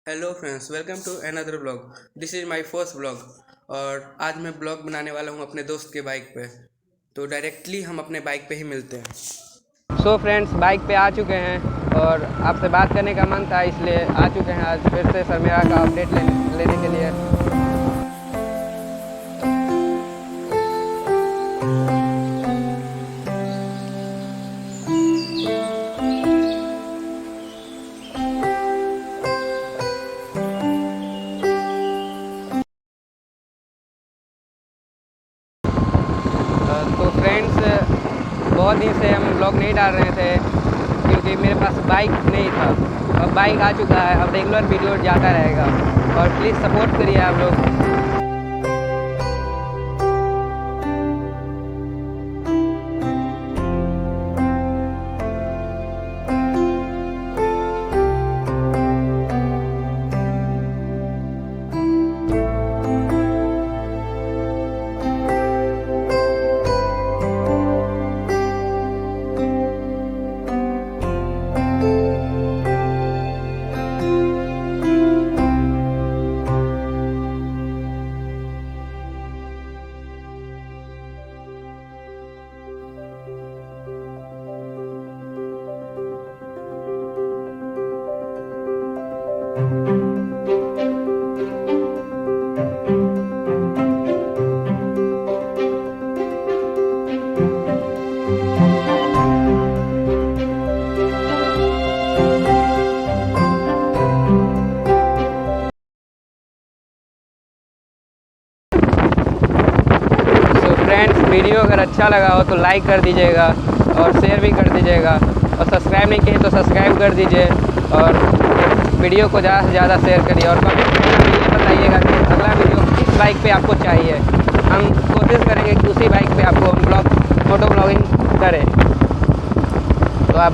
Hello friends, welcome to another blog. This is my first blog. और आज मैं blog बनाने वाला हूँ अपने दोस्त के बाइक पे। तो डायरेक्टली हम अपने बाइक पे ही मिलते हैं। सो फ्रेंड्स, बाइक पे आ चुके हैं और आपसे बात करने का मन था, इसलिए आ चुके हैं आज फिर से सरमेरा का अपडेट लेने के लिए। तो फ्रेंड्स, बहुत दिन से हम ब्लॉग नहीं डाल रहे थे क्योंकि मेरे पास बाइक नहीं था। अब बाइक आ चुका है, अब रेगुलर वीडियो जाता रहेगा और प्लीज़ सपोर्ट करिए आप लोग। फ्रेंड्स, वीडियो अगर अच्छा लगा हो तो लाइक कर दीजिएगा और शेयर भी कर दीजिएगा, और सब्सक्राइब नहीं किए तो सब्सक्राइब कर दीजिए और वीडियो को ज़्यादा से ज़्यादा शेयर करिए और कमेंट में ये बताइएगा कि अगला वीडियो किस बाइक पे आपको चाहिए। हम कोशिश करेंगे कि उसी बाइक पे आपको हम मोटो ब्लॉगिंग करें। तो आप